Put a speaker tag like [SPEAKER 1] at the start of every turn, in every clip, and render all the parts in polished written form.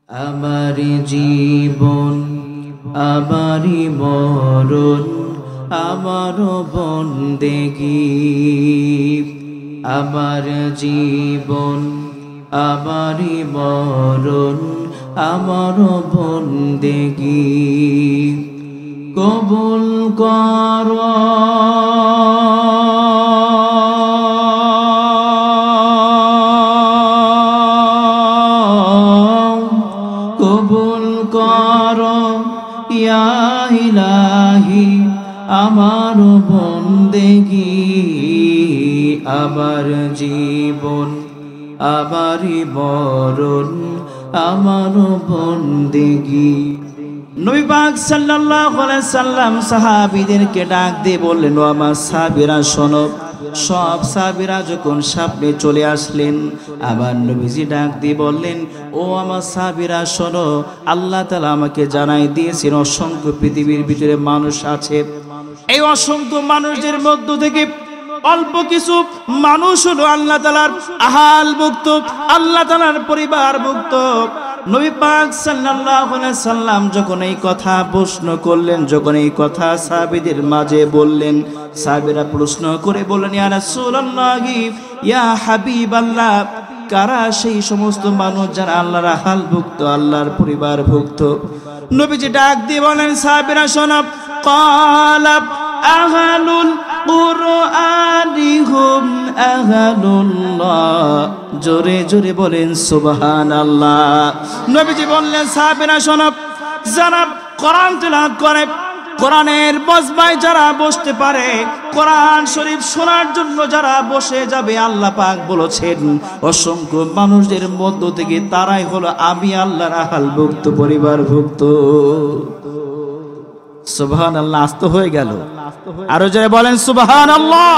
[SPEAKER 1] আমার জীবন আমারি মরণ আমার বন্দেগী, আমার জীবন আমারি মরণ আমার বন্দেগী, কবুল কর কবুল কর ইয়া ইলাহি আমার বন্দেগী, আমার জীবন আমারি মরণ আমার বন্দেগী। নবী পাক সাল্লাল্লাহু আলাইহি সাল্লাম সাহাবীদেরকে ডাক দিয়ে বললেন, ও আমার সাহাবীরা শোনো। সব সাহাবীরা যখন সামনে চলে আসলেন, আবার নবীজি ডাক দিয়ে বললেন, ও আমার সাহাবীরা শোনো, আল্লাহ তাআলা আমাকে জানাই দিয়েছেন অসংখ্য পৃথিবীর ভিতরে মানুষ আছে। এই অসংখ্য মানুষদের মধ্য থেকে অল্প কিছু মানুষ হলো আল্লাহ তাআলার আহালভুক্ত, আল্লাহ তাআলার পরিবারভুক্ত। নবী পাক সাল্লাল্লাহু আলাইহি সাল্লাম যখন এই কথা প্রশ্ন করলেন, যখন এই কথা সাহাবীদের মাঝে বললেন, সাহাবীরা প্রশ্ন করে বললেন, ইয়া রাসূলুল্লাহি ইয়া হাবিবাল্লাহ, কারা সেই সমস্ত মানুষ যারা আল্লাহর আহালভুক্ত, আল্লাহর পরিবারভুক্ত? নবীজি ডাক দিয়ে বলেন, সাহাবীরা শোনো, ক্বালা আহলুল কুরআনি হুম আহলুল্লাহ। জোরে জোরে বলেন সুবহানাল্লাহ। নবীজি বললেন, সাহাবীরা শোনো, যারা কোরআন তিলাওয়াত করে, কোরআনের বসবায় যারা বসতে পারে, কোরআন শরীফ শোনার জন্য যারা বসে যাবে, আল্লাহ পাক বলেছেন অসংখ্য মানুষদের মধ্য থেকে তারাই হলো আমি আল্লাহর আহালভুক্ত, পরিবারভুক্ত। সুবহানাল্লাহ। আস্ত হয়ে গেল, আরো জোরে বলেন সুবহানাল্লাহ।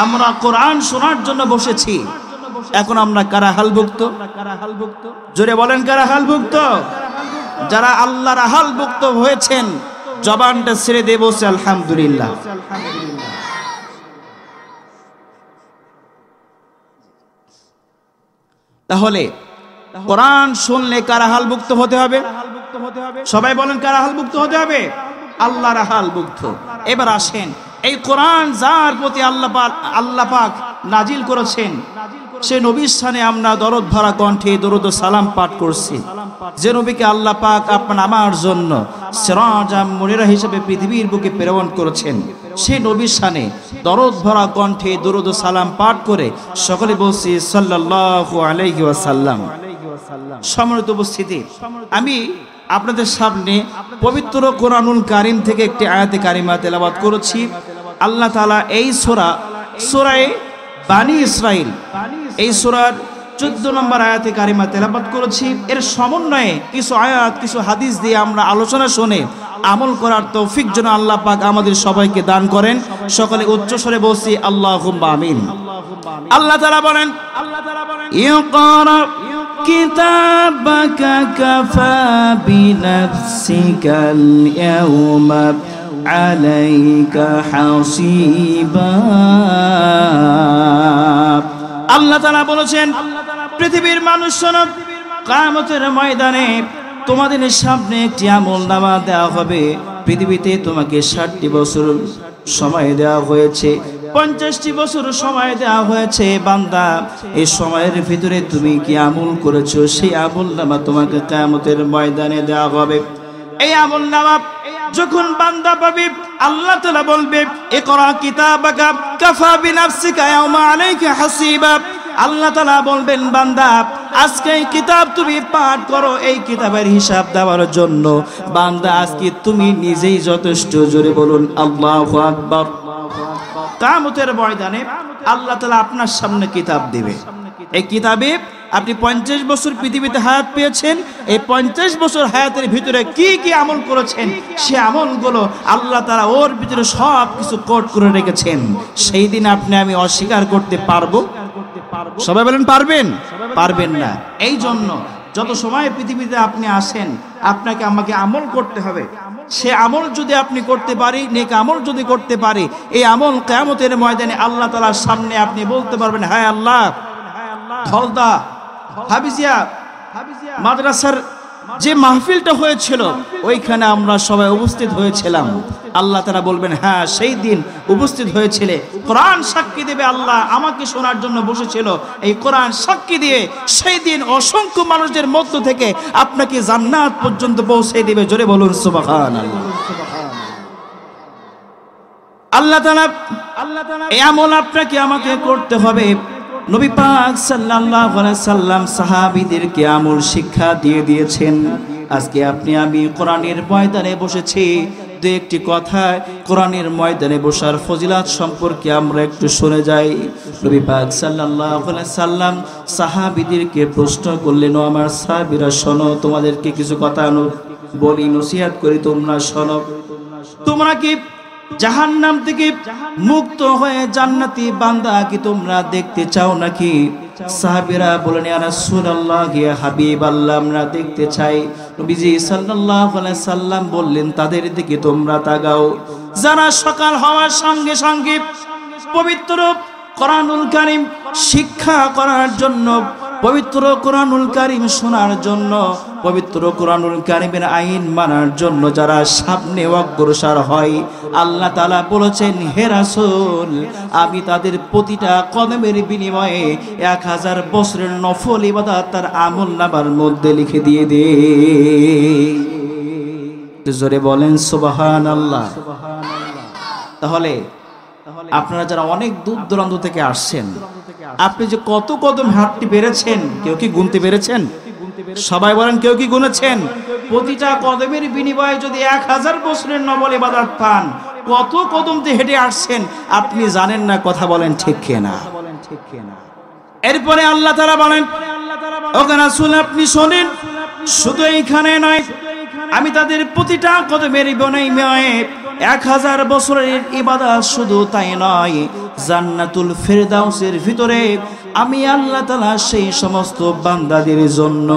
[SPEAKER 1] আমরা কোরআন শোনার জন্য বসেছি, এখন আমরা কারা হালভুক্ত? জোরে বলেন কারা হালভুক্ত? যারা আল্লাহর হালভুক্ত হয়েছেন, জবানটা ছেড়ে দিয়ে বসে আলহামদুলিল্লাহ। তাহলে কোরআন শুনলে কারা হালভুক্ত হতে হবে? সবাই বলেন কারা হালভুক্ত হতে হবে? আল্লাহর হালভুক্ত। এবার আসেন, এই কোরআন যার প্রতি আল্লাহ পাক নাজিল করেছেন, সে নবীর স্থানে আমরা দরদ ভরা কণ্ঠে দরুদ ও সালাম পাঠ করছি। যে নবীকে আল্লাহ পাক আপনার আমার জন্য সিরাজাম মুনিরা হিসেবে পৃথিবীর বুকে প্রেরণ করেছেন, সেই নবীর স্থানে দরদ ভরা কণ্ঠে দরুদ ও সালাম পাঠ করে সকলে বলছি সাল্লাল্লাহু আলাইহি ওয়াসাল্লাম। সম্মানিত উপস্থিতি, আমি আপনাদের সামনে পবিত্র কোরআনুল কারীম থেকে একটি আয়াতে কারিমা তেলাওয়াত করেছি। আল্লাহ তাআলা এই সূরা বানী ইসরাইল, এই সূরার 14 নম্বর আয়াতে কারিমা তেলাওয়াত করেছি। এর সমন্বয়ে কিছু আয়াত, কিছু হাদিস দিয়ে আমরা আলোচনা শুনে আমল করার তৌফিক যেন আল্লাহ পাক আমাদের সবাইকে দান করেন। সকলে উচ্চ স্বরে বলছি আল্লাহুম্মা আমিন। আল্লাহ তাআলা বলেন, ইকরা কিতাবাকা কাফা বিনাফসিকাল ইয়াওমা আলাইকা হাসিবা। আল্লাহ তাআলা বলেছেন, পৃথিবীর মানুষ শোনো, কিয়ামতের ময়দানে তোমাদের সামনে একটি আমলনামা দেওয়া হবে। পৃথিবীতে তোমাকে 60টি বছর সময় দেওয়া হয়েছে, 50টি বছর সময় দেওয়া হয়েছে। বান্দা, এই সময়ের ভিতরে তুমি কি আমল করেছো, সেই আমলনামা তোমাকে কিয়ামতের ময়দানে দেওয়া হবে। এই আমলনামা যখন বান্দা পাবে, আল্লাহ তাআলা বলবে, ইকরা কিতাবাকা কাফা বিনাফসিকা ইয়াওমা আলাইকা হাসিবা। আল্লাহ তাআলা বলবেন, বান্দা আজকে এই কিতাব তুমি পাঠ করো, এই কিতাবের হিসাব দেওয়ার জন্য বান্দা আজকে তুমি নিজেই যথেষ্ট। জোরে বলুন আল্লাহু আকবার। কিয়ামতের ময়দানে আল্লাহ তাআলা আপনার সামনে কিতাব দিবে। এই কিতাবে আপনি 50 বছর পৃথিবীতে হায়াত পেয়েছেন, এই 50 বছর হায়াতের ভিতরে কি কি আমল করেছেন, সে আমলগুলো আল্লাহ তাআলা ওর ভিতরে সব কিছু কোড করে রেখেছেন। সেই দিন আপনি আমি অস্বীকার করতে পারবো? সবাই বলেন পারবেন? পারবেন না। এই জন্য যত সময় পৃথিবীতে আপনি আসেন, আপনাকে আমাকে আমল করতে হবে। সে আমল যদি আপনি করতে পারি, নেক আমল যদি করতে পারি, এই আমল কিয়ামতের ময়দানে আল্লাহ তাআলার সামনে আপনি বলতে পারবেন, হ্যাঁ আল্লাহ, হলদা, হাবিজিয়া, মাদ্রাসার যে মাহফিলটা হয়েছিল ওইখানে আমরা সবাই উপস্থিত হয়েছিলাম। আল্লাহ তাআলা বলবেন, হ্যাঁ সেই দিন উপস্থিত হয়েছিলে, কোরআন সাক্ষী দেবে আল্লাহ আমাকে শোনার জন্য বসেছিল, এই কোরআন সাক্ষী দিয়ে সেই দিন অসংখ্য মানুষদের মধ্য থেকে আপনাকে জান্নাত পর্যন্ত পৌঁছে দিবে। জোরে বলুন সুবহানাল্লাহ। আল্লাহ তাআলা এই আমল আপনাকে আমাকে করতে হবে। নবী পাক সাল্লাল্লাহু আলাইহি সাল্লাম সাহাবীদেরকে আমল শিক্ষা দিয়ে দিয়েছেন। আজকে আপনি আমি কোরআনের ময়দানে বসেছি, দু একটি কথা কোরআনের ময়দানে বসার ফজিলত সম্পর্কে আমরা একটু শুনে যাই। নবী পাক সাল্লাল্লাহু আলাইহি সাল্লাম সাহাবীদেরকে প্রশ্ন করলেন, ও আমার সাহাবীরা শোনো, তোমাদেরকে কিছু কথা বলি, নসিহত করি, তোমরা শোনো। তোমরা কি জাহান্নাম থেকে মুক্ত হয়ে জান্নাতি বান্দা কি তোমরা দেখতে চাও নাকি? সাহাবীরা বলেন, ইয়া রাসূলুল্লাহ, ইয়া হাবিবাল্লাহ, আমরা দেখতে চাই। নবীজি সাল্লাল্লাহু আলাইহি সাল্লাম বললেন, তাদের দিকে তোমরা তাকাও যারা সকাল হওয়ার সঙ্গে সঙ্গে পবিত্র কোরআনুল কারীম শিক্ষা করার জন্য, পবিত্র কোরআনুল কারীম শোনার জন্য, পবিত্র কোরআনুল কারীমের আইন মানার জন্য যারা সামনে অগ্রসর হয়, আল্লাহ তাআলা বলেছেন, হে রাসূল, আমি তাদের প্রতিটা কদমের বিনিময়ে 1000 বছরের নফল ইবাদত তার আমলনামার মধ্যে লিখে দিয়ে দেই। জোরে বলেন সুবহানাল্লাহ। তাহলে আপনারা যারা অনেক দূর দূরান্ত থেকে আসছেন, আপনি যে কত কদম হাঁটতে পেরেছেন, কেউ কি গুনতে পেরেছেন? সবাই বলেন, কেউ কি গুনেছেন? প্রতিটা কদমের বিনিময়ে যদি 1000 বছরের নফল ইবাদত পান, কত কদম দিয়ে হেঁটে আসছেন আপনি জানেন না। কথা বলেন ঠিক কিনা? এরপরে আল্লাহ তাআলা বলেন, ও রাসূল আপনি শুনেন, শুধু এইখানে নয়, আমি তাদের প্রতিটা কদমের বিনিময়ে 1000 বছরের ইবাদত, শুধু তাই নয়, জান্নাতুল ফেরদাউসের ভিতরে আমি আল্লাহ তাআলা সেই সমস্ত বান্দাদের জন্য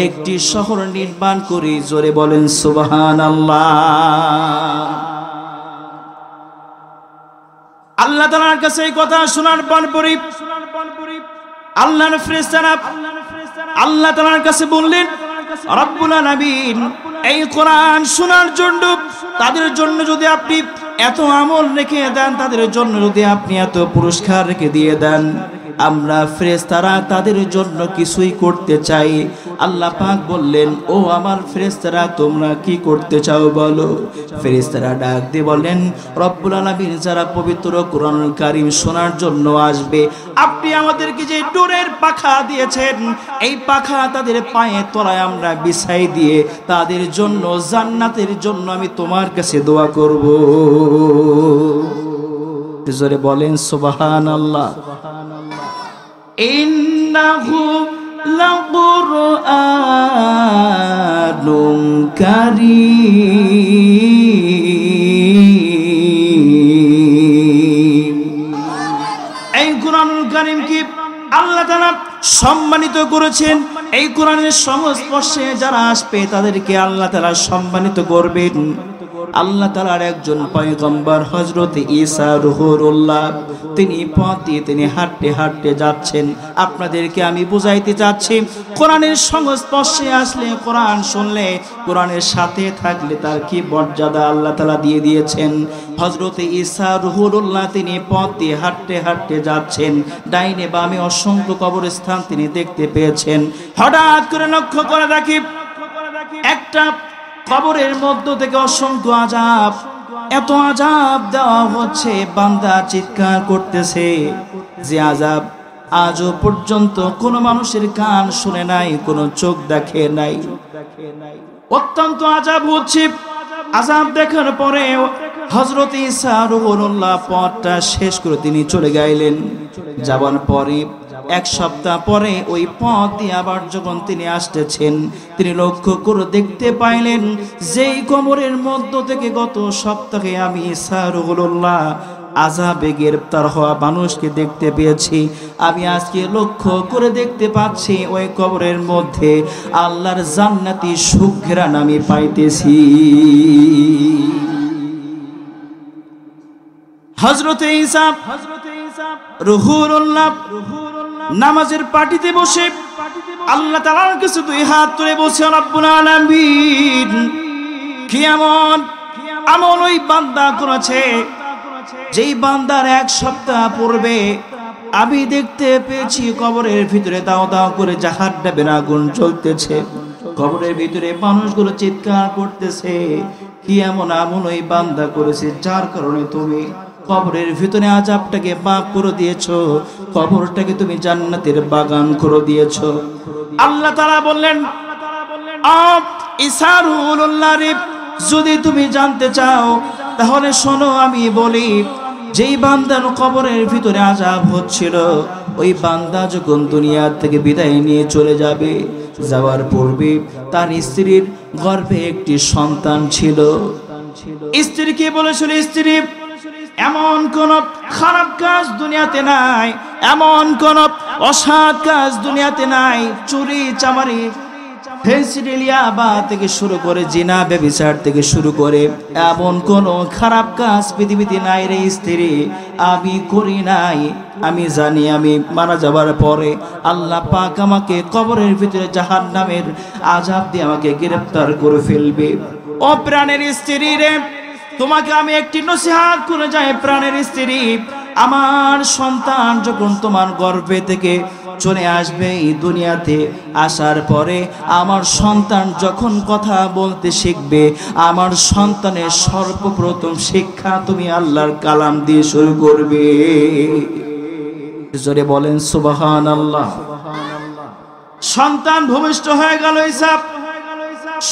[SPEAKER 1] একটি শহর নির্মাণ করি। জোরে বলেন সুবহানাল্লাহ। আল্লাহ তাআলার কাছে এই কথা শোনার পরই আল্লাহর ফেরেশতারা আল্লাহ তাআলার কাছে বললেন, রব্বুল আলামিন, এই কোরআন শোনার জন্য তাদের জন্য যদি আপনি এত আমল রেখে দেন, তাদের জন্য যদি আপনি এত পুরস্কার রেখে দিয়ে দেন, আমরা ফেরেশতারা তাদের জন্য কিছুই করতে চাই। আল্লাহ পাক বললেন, ও আমার ফেরেশতারা, তোমরা কি করতে চাও বলো? ফেরেশতারা ডাক দিয়ে বলেন, রব্বুল আলামিন, যারা পবিত্র কোরআনুল কারীম শোনার জন্য আসবে, আপনি আমাদেরকে যে নূরের পাখা দিয়েছেন, এই পাখা তাদের পায়ের তলায় আমরা বিছাই দিয়ে তাদের জন্য জান্নাতের জন্য আমি তোমার কাছে দোয়া করব। জোরে বলেন সুবহানাল্লাহ। ইন্নাহু লাকুরআনুন কারীম। এই কোরআনুল কারীম কি আল্লাহ তাআলা সম্মানিত করেছেন। এই কোরআনের সংস্পর্শে যারা আসবে তাদেরকে আল্লাহ তাআলা সম্মানিত করবেন। আল্লাহ তাআলার একজন পয়গম্বর হযরত ঈসা রূহুল্লাহ, তিনি পথ দিয়ে তিনি হাঁটতে হাঁটতে যাচ্ছেন। আপনাদেরকে আমি বুঝাইতে চাচ্ছি, কোরআনের সংস্পর্শে আসলে, কোরআন শুনলে, কোরআনের সাথে থাকলে তার কি মর্যাদা আল্লাহ তাআলা দিয়ে দিয়েছেন। হযরত ঈসা রূহুল্লাহ তিনি পথ দিয়ে হাঁটতে হাঁটতে যাচ্ছেন, ডাইনে বামে অসংখ্য কবরস্থান তিনি দেখতে পেয়েছেন। হঠাৎ করে লক্ষ্য করে দেখি একটা কবরের মধ্য থেকে অসংখ্য আযাব, এত আযাব দেওয়া হচ্ছে, বান্দা চিৎকার করতেছে, যে আযাব আজও পর্যন্ত কোনো মানুষের কান শুনে নাই, কোনো চোখ দেখে নাই। অত্যন্ত আযাব হচ্ছে। আযাব দেখার পরে হযরত ঈসা রূহুল্লাহ পথটা শেষ করে তিনি চলে গেলেন। যাবার পরে 1 সপ্তাহ পরে ওই পথ দিয়ে আবার যখন তিনি আসতেছেন, তিনি লক্ষ্য করে দেখতে পাইলেন যেই কবরের মধ্য থেকে গত সপ্তাহে আমি ঈসা রূহুল্লাহ আযাবে গ্রেফতার হওয়া মানুষকে দেখতে পেয়েছি, আমি আজকে লক্ষ্য করে দেখতে পাচ্ছি ওই কবরের মধ্যে আল্লাহর জান্নাতি সুঘ্রাণ আমি পাইতেছি। হযরত ঈসা রূহুল্লাহ নামাজের পাটিতে বসে আল্লাহ তাআলার কাছে দুই হাত তুলে বলছে রব্বুল আলামিন কি এমন আমল ওই বান্দা করেছে যেই বান্দার এক সপ্তাহ পূর্বে আমি দেখতে পেয়েছি কবরের ভিতরে দাও দাও করে জাহান্নামের আগুন জ্বলতেছে, কবরের ভিতরে মানুষগুলো চিৎকার করতেছে। কি এমন আমল ওই বান্দা করেছে যার কারণে তুমি কবরের ভিতরে আযাবটাকে মাফ করে দিয়েছো, কবরটাকে তুমি জান্নাতের বাগান করে দিয়েছো। আল্লাহ তাআলা বললেন ইসারুল্লাহ রে, যদি তুমি জানতে চাও তাহলে শোনো আমি বলি, যেই বান্দার কবরের ভিতরে আযাব হচ্ছিল ওই বান্দা যখন দুনিয়া থেকে বিদায় নিয়ে চলে যাবে, যাওয়ার পূর্বে তার স্ত্রীর গর্ভে একটি সন্তান ছিল। স্ত্রীকে বলেছিল, স্ত্রী এমন কোন খারাপ কাজ দুনিয়াতে নাই, এমন কোন অসৎ কাজ দুনিয়াতে নাই, চুরি চামারি ফেন্সিডিলিয়া বা থেকে শুরু করে জিনা ব্যভিচার থেকে শুরু করে এমন কোন খারাপ কাজ পৃথিবীতে নাই রে স্ত্রী, আমি করি নাই। আমি জানি আমি মারা যাবার পরে আল্লাহ পাক আমাকে কবরের ভিতরে জাহান্নামের আযাব দিয়ে আমাকে গ্রেফতার করে ফেলবে। ও প্রাণের স্ত্রী রে, তোমাকে আমি একটি নসিহত করে যাই প্রাণের স্ত্রী, আমার সন্তান যখন তোমার গর্ভে থেকে চলে আসবে এই দুনিয়াতে, আসার পরে আমার সন্তান যখন কথা বলতে শিখবে, আমার সন্তানের সর্বপ্রথম শিক্ষা তুমি আল্লাহর কালাম দিয়ে শুরু করবে। জোরে বলেন সুবহানাল্লাহ। সন্তান ভূমিষ্ঠ হয়ে গেল, হিসাব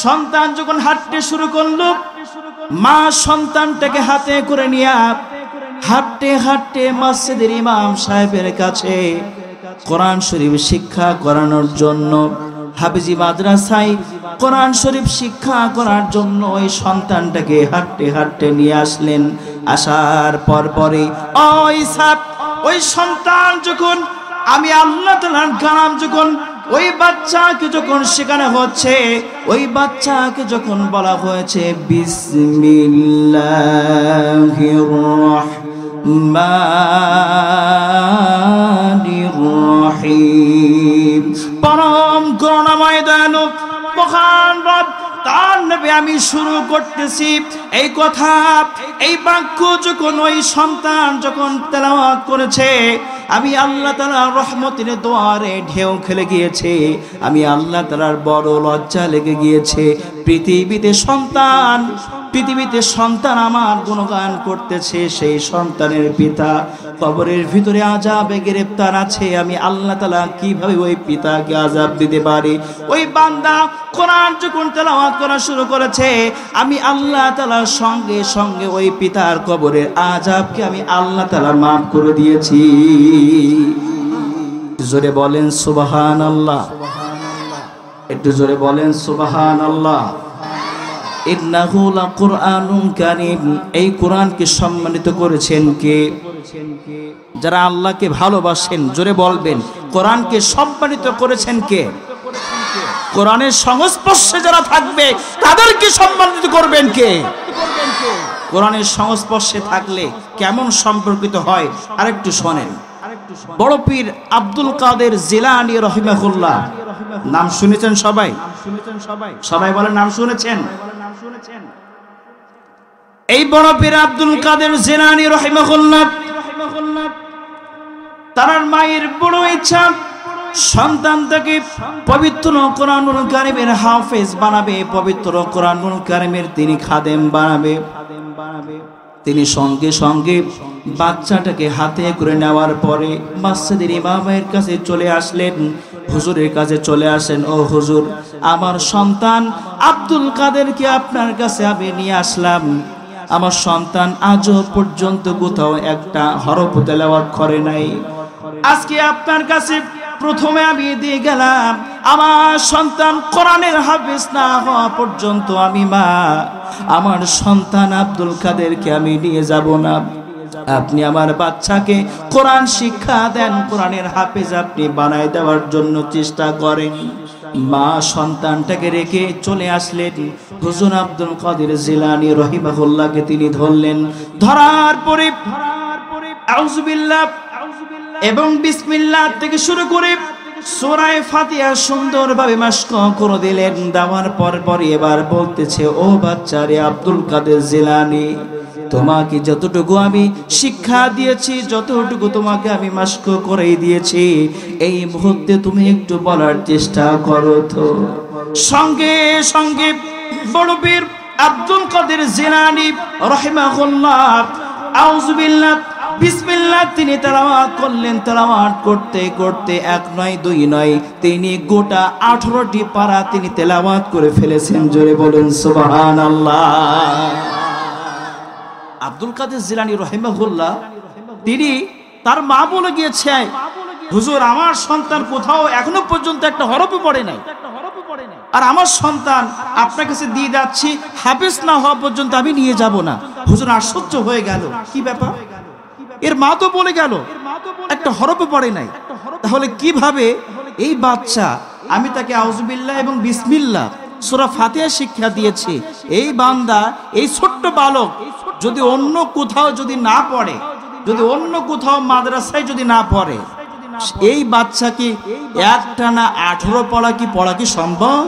[SPEAKER 1] সন্তান যখন হাঁটতে শুরু করলো, মা সন্তানটাকে হাতে করে নিয়ে হাঁটতে হাঁটতে মসজিদের ইমাম সাহেবের কাছে কোরআন শরীফ শিক্ষা করানোর জন্য, হাফেজি মাদ্রাসায় কোরআন শরীফ শিক্ষা করার জন্য ওই সন্তানটাকে হাঁটতে হাঁটতে নিয়ে আসলেন। আসার পরে ওই সন্তান যখন আমি আল্লাহ তাআলার কালাম যখন ওই বাচ্চাকে যখন শেখানো হচ্ছে, ওই বাচ্চাকে যখন বলা হয়েছে বিসমিল্লাহির রাহমানির রহিম, পরম করুণাময় দয়ালু মহান রব তার নবী আমি শুরু করতেছি এই কথা, এই বাক্য যখন ওই সন্তান যখন তেলাওয়াত করেছে, আমি আল্লাহ তাআলার রহমতের দুয়ারে ঢেউ খেলে গিয়েছে, আমি আল্লাহ তাআলার বড় লজ্জা লেগে গিয়েছে। পৃথিবীতে সন্তান আমার গুণগান করতেছে, সেই সন্তানের পিতা কবরের ভিতরে আযাবে গ্রেফতার আছে, আমি আল্লাহ তাআলা কিভাবে ওই পিতাকে আযাব দিতে পারি? ওই বান্দা কোরআন যখন তেলাওয়াত করা শুরু করেছে, আমি আল্লাহ তাআলার সঙ্গে সঙ্গে ওই পিতার কবরের আযাবকে আমি আল্লাহ তাআলা মাফ করে দিয়েছি। জোরে বলেন সুবহানাল্লাহ, একটু জোরে বলেন সুবহানাল্লাহ। ইন্নাহু লাকুরআনুন কারীম, এই কোরআনকে সম্মানিত করেছেন কে? যারা আল্লাহকে ভালোবাসেন জোরে বলবেন, কোরআনকে সম্মানিত করেছেন কে? কোরআনের সংস্পর্শে যারা থাকবে তাদেরকে সম্মানিত করবেন কে? কোরআনের সংস্পর্শে থাকলে কেমন সম্পর্কিত হয় আরেকটু শোনেন। বড় পীর আব্দুল কাদের জিলানী রাহিমাহুল্লাহ, নাম শুনেছেন সবাই? সবাই বলেন নাম শুনেছেন? এই বড় পীর আব্দুল কাদের জিলানী রাহিমাহুল্লাহ, তার মায়ের বড় ইচ্ছা সন্তানটাকে পবিত্র কোরআনুল কারীমের হাফেজ বানাবে, পবিত্র কোরআনুল কারীমের তিনি খাদেম বানাবে। তিনি সঙ্গে সঙ্গে বাচ্চাটাকে হাতে করে নেওয়ার পরে মসজিদের ইমামের কাছে চলে আসলেন, হুজুরের কাছে চলে আসেন। ও হুজুর, আমার সন্তান আব্দুল কাদেরকে আপনার কাছে আমি নিয়ে আসলাম। আমার সন্তান আজও পর্যন্ত কোথাও একটা হরফ তেলাওয়াত করে নাই। আজকে আপনার কাছে প্রথমে আমি দিয়ে গেলাম, আমার সন্তান কোরআনের হাফেজ না হওয়া পর্যন্ত আমি মা আমার সন্তান আব্দুল কাদেরকে আমি নিয়ে যাব না। আপনি আমার বাচ্চাকে কোরআন শিক্ষা দেন, কোরআনের হাফেজ আপনি বানায় দেওয়ার জন্য চেষ্টা করেন। মা সন্তানটাকে রেখে চলে আসলেন। হুজুর আব্দুল কাদের জিলানী রাহিমাহুল্লাহকে তিনি ধরলেন। ধরার পরে আউযুবিল্লাহ এবং বিসমিল্লাহ থেকে শুরু করে সূরা ফাতিহা সুন্দরভাবে মাশক করে দিলেন। দেওয়ার পর এবার বলতেছে, ও বাচ্চারে আব্দুল কাদের জিলানী, তোমাকে যতটুকু আমি শিক্ষা দিয়েছি, যতটুকু তোমাকে আমি মাশক করে দিয়েছি, এই মুহূর্তে তুমি একটু বলার চেষ্টা করো তো। সঙ্গে সঙ্গে বড় পীর আব্দুল কাদের জিলানী রাহিমাহুল্লাহ আউযু বিল্লাহ বিসমিল্লাহ তিনি তেলাওয়াত করলেন। তেলাওয়াত করতে করতে এক নয় দুই নয়, তিনি গোটা 18টি পারা তিনি তেলাওয়াত করে ফেলেছেন। জোরে বলুন সুবহানাল্লাহ। আব্দুল কাদের জিলানী রাহিমাহুল্লাহ তিনি তার মা বলে গিয়েছে, হুজুর আমার সন্তান কোথাও এখনো পর্যন্ত একটা হরফও পড়ে নাই, আর আমার সন্তান আপনার কাছে দিয়ে যাচ্ছি, হাফেজ না হওয়া পর্যন্ত আমি নিয়ে যাব না। হুজুর আশ্চর্য হয়ে গেল, কি ব্যাপার, এর মা তো বলে গেল একটা হরফও পড়ে নাই, তাহলে কিভাবে এই বাচ্চা, আমি তাকে আউযুবিল্লাহ এবং বিসমিল্লাহ সূরা ফাতিহা শিক্ষা দিয়েছি, এই বান্দা এই ছোট্ট বালক যদি অন্য কোথাও যদি না পড়ে, যদি অন্য কোথাও মাদ্রাসায় যদি না পড়ে, এই বাচ্চা কি একটানা 18 পড়া কি সম্ভব?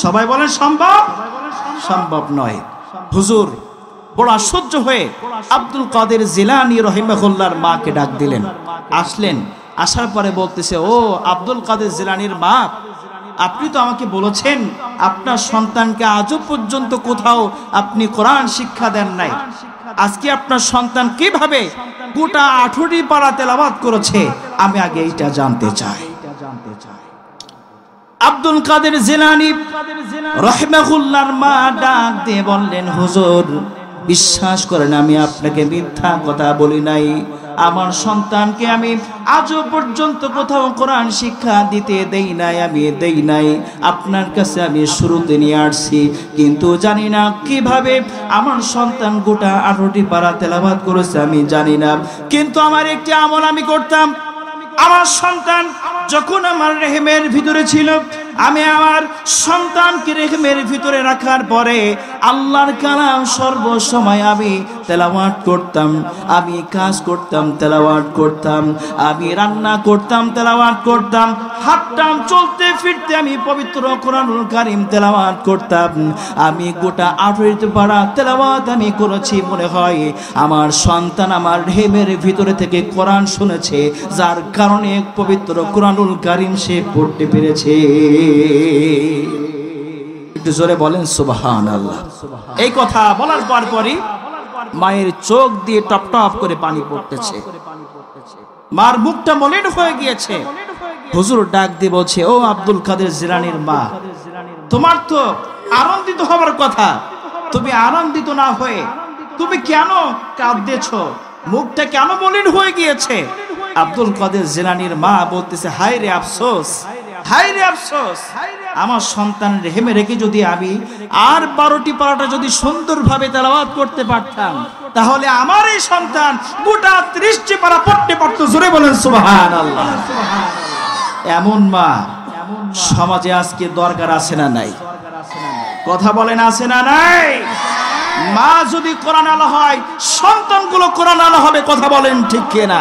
[SPEAKER 1] সবাই বলেন সম্ভব? সম্ভব নয়। হুজুর বড় আশ্চর্য হয়ে আব্দুল কাদের জিলানী রাহিমাহুল্লাহর মাকে ডাক দিলেন। আসলেন, আসার পরে বলতেছে, ও আব্দুল কাদের জিলানীর মা, আপনি তো আমাকে বলেছেন আপনার সন্তানকে আজও পর্যন্ত কোথাও আপনি কোরআন শিক্ষা দেন নাই, আজকে আপনার সন্তান কিভাবে গোটা 18টি পারা তেলাওয়াত করেছে, আমি আগে এইটা জানতে চাই। আব্দুল কাদের জিলানী রাহিমাহুল্লাহর মা ডাক দিয়ে বললেন, হুজুর বিশ্বাস করেন আমি আপনাকে মিথ্যা কথা বলি নাই, আমার সন্তানকে আমি আজও পর্যন্ত কোথাও কোরআন শিক্ষা দিতে দেই নাই, আমি দেই নাই, আপনার কাছে আমি শুরুতে নিয়ে আসছি, কিন্তু জানি না কিভাবে আমার সন্তান গোটা 18টি পারা তেলাওয়াত করেছে, আমি জানি না। কিন্তু আমার একটি আমল আমি করতাম, আমার সন্তান যখন আমার রেহেমের ভিতরে ছিল, আমি আমার সন্তানকে রেহেমের ভিতরে রাখার পরে আল্লাহর কালাম সর্বসময় আমি তেলাওয়াত করতাম, আমি কাজ করতাম তেলাওয়াত করতাম, আমি রান্না করতাম তেলাওয়াত করতাম, হাঁটতাম চলতে ফিরতে আমি পবিত্র কোরআনুল কারীম তেলাওয়াত করতাম। আমি গোটা 18টি পারা তেলাওয়াত আমি করেছি, মনে হয় আমার সন্তান আমার রেহেমের ভিতরে থেকে কোরআন শুনেছে, যার কারণে পবিত্র কোরআনুল কারীম সে পড়তে পেরেছে। একটু জোরে বলেন সুবহানাল্লাহ। এই কথা বলার পরই মায়ের চোখ দিয়ে টপ টপ করে পানি পড়তেছে, মার মুখটা মলিন হয়ে গিয়েছে। হুজুর ডাক দিয়ে বলছে, ও আব্দুল কাদের জিলানীর মা, তোমার তো আনন্দিত হবার কথা, তুমি আনন্দিত না হয়ে তুমি কেন কাঁদতেছো, মুখটা কেন মলিন হয়ে গিয়েছে? আব্দুল কাদের জিলানীর মা বলতেছে, হায় রে আফসোস, হায় রে আফসোস, আমার সন্তানের রেহেমে রেখে যদি আমি আর 12টি পারাটা যদি সুন্দরভাবে তেলাওয়াত করতে পারতাম, তাহলে আমার এই সন্তান গোটা 30টি পারা পড়তে পারতো। জোরে বলেন সুবহানাল্লাহ। এমন মা সমাজে আজকে দরকার আছে না নাই? কথা বলেন আছে না নাই? মা যদি কোরআন আলা হয়, সন্তানগুলো কোরআন আলা হবে। কথা বলেন ঠিক কিনা?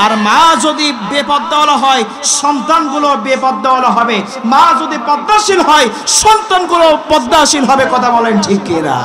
[SPEAKER 1] আর মা যদি বেপর্দাওয়ালা হয়, সন্তানগুলো বেপর্দাওয়ালা হবে। মা যদি পদ্মাশীল হয়, সন্তানগুলো পদ্মাশীল হবে। কথা বলেন ঠিক কিনা?